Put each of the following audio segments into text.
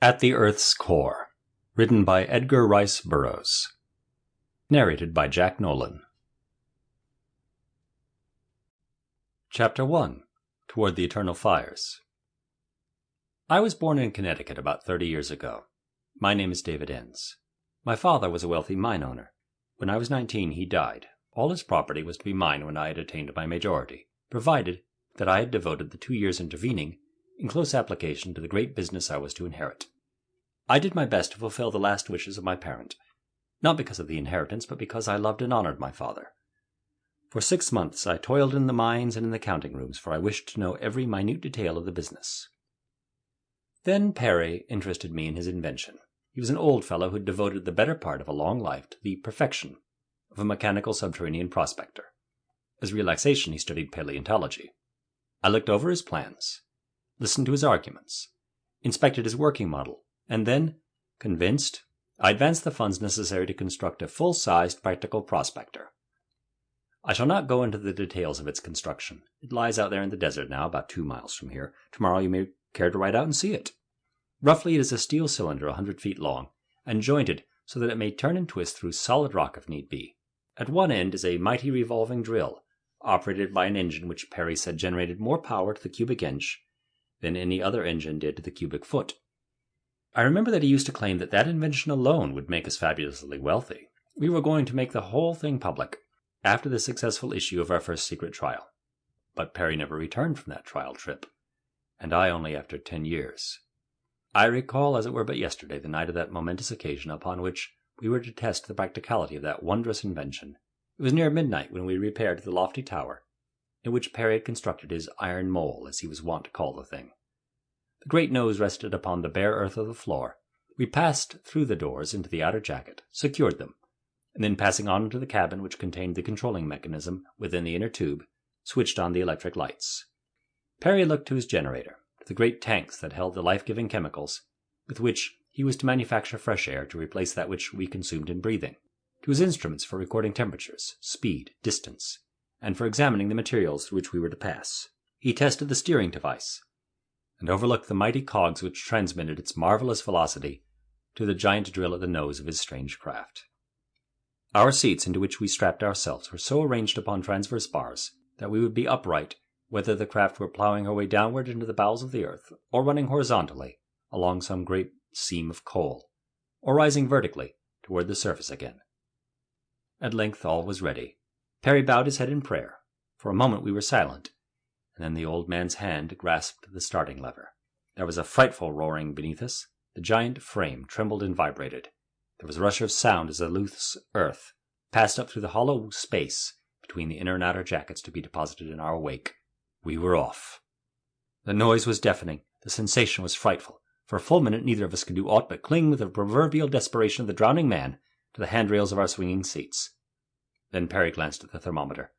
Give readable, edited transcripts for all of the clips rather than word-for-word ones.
At the Earth's Core, written by Edgar Rice Burroughs. Narrated by Jack Nolan. Chapter 1. Toward the Eternal Fires. I was born in Connecticut about 30 years ago. My name is David Enns. My father was a wealthy mine owner. When I was 19, he died. All his property was to be mine when I had attained my majority, provided that I had devoted the 2 years intervening in close application to the great business I was to inherit. I did my best to fulfill the last wishes of my parent, not because of the inheritance, but because I loved and honored my father. For 6 months I toiled in the mines and in the counting rooms, for I wished to know every minute detail of the business. Then Perry interested me in his invention. He was an old fellow who had devoted the better part of a long life to the perfection of a mechanical subterranean prospector. As relaxation, he studied paleontology. I looked over his plans, listened to his arguments, inspected his working model, and then, convinced, I advanced the funds necessary to construct a full-sized practical prospector. I shall not go into the details of its construction. It lies out there in the desert now, about 2 miles from here. Tomorrow you may care to ride out and see it. Roughly, it is a steel cylinder 100 feet long, and jointed so that it may turn and twist through solid rock if need be. At one end is a mighty revolving drill, operated by an engine which Perry said generated more power to the cubic inch than any other engine did to the cubic foot. I remember that he used to claim that that invention alone would make us fabulously wealthy. We were going to make the whole thing public after the successful issue of our first secret trial. But Perry never returned from that trial trip, and I only after 10 years. I recall as it were but yesterday the night of that momentous occasion upon which we were to test the practicality of that wondrous invention. It was near midnight when we repaired to the lofty tower in which Perry had constructed his iron mole, as he was wont to call the thing. The great nose rested upon the bare earth of the floor. We passed through the doors into the outer jacket, secured them, and then passing on into the cabin which contained the controlling mechanism within the inner tube, switched on the electric lights. Perry looked to his generator, to the great tanks that held the life-giving chemicals with which he was to manufacture fresh air to replace that which we consumed in breathing, to his instruments for recording temperatures, speed, distance, and for examining the materials through which we were to pass. He tested the steering device, and overlooked the mighty cogs which transmitted its marvelous velocity to the giant drill at the nose of his strange craft. Our seats, into which we strapped ourselves, were so arranged upon transverse bars that we would be upright whether the craft were plowing her way downward into the bowels of the earth, or running horizontally along some great seam of coal, or rising vertically toward the surface again. At length all was ready. Perry bowed his head in prayer. For a moment we were silent, and then the old man's hand grasped the starting lever. There was a frightful roaring beneath us. The giant frame trembled and vibrated. There was a rush of sound as the loose earth passed up through the hollow space between the inner and outer jackets to be deposited in our wake. We were off. The noise was deafening. The sensation was frightful. For a full minute neither of us could do aught but cling with the proverbial desperation of the drowning man to the handrails of our swinging seats. Then Perry glanced at the thermometer.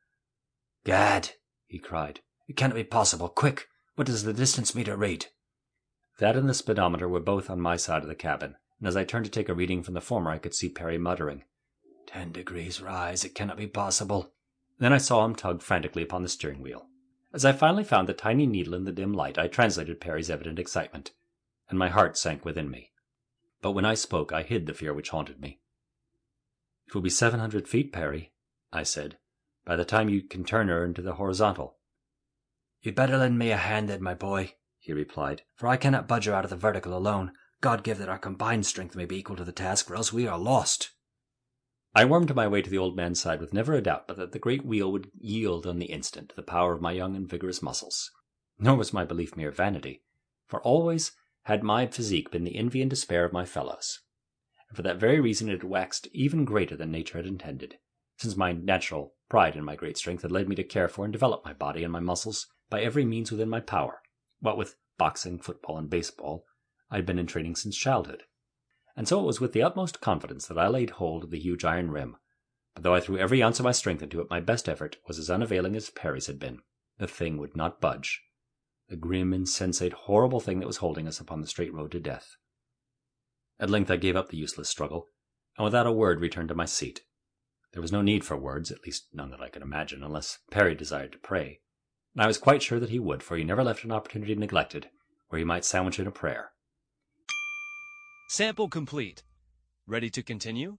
"Gad!" he cried. "It cannot be possible. Quick! What does the distance meter read?" That and the speedometer were both on my side of the cabin, and as I turned to take a reading from the former I could see Perry muttering, 10 degrees rise. It cannot be possible." Then I saw him tug frantically upon the steering wheel. As I finally found the tiny needle in the dim light, I translated Perry's evident excitement, and my heart sank within me. But when I spoke, I hid the fear which haunted me. "It will be 700 feet, Perry," I said, "by the time you can turn her into the horizontal." "You'd better lend me a hand then, my boy," he replied, "for I cannot budge her out of the vertical alone. God give that our combined strength may be equal to the task, or else we are lost." I wormed my way to the old man's side with never a doubt but that the great wheel would yield on the instant to the power of my young and vigorous muscles. Nor was my belief mere vanity, for always had my physique been the envy and despair of my fellows, and for that very reason it had waxed even greater than nature had intended, since my natural pride in my great strength had led me to care for and develop my body and my muscles by every means within my power, what with boxing, football, and baseball I had been in training since childhood. And so it was with the utmost confidence that I laid hold of the huge iron rim, but though I threw every ounce of my strength into it, my best effort was as unavailing as Perry's had been. The thing would not budge. The grim, insensate, horrible thing that was holding us upon the straight road to death. At length I gave up the useless struggle, and without a word returned to my seat. There was no need for words, at least none that I could imagine, unless Perry desired to pray, and I was quite sure that he would, for he never left an opportunity neglected where he might sandwich in a prayer. Sample complete. Ready to continue?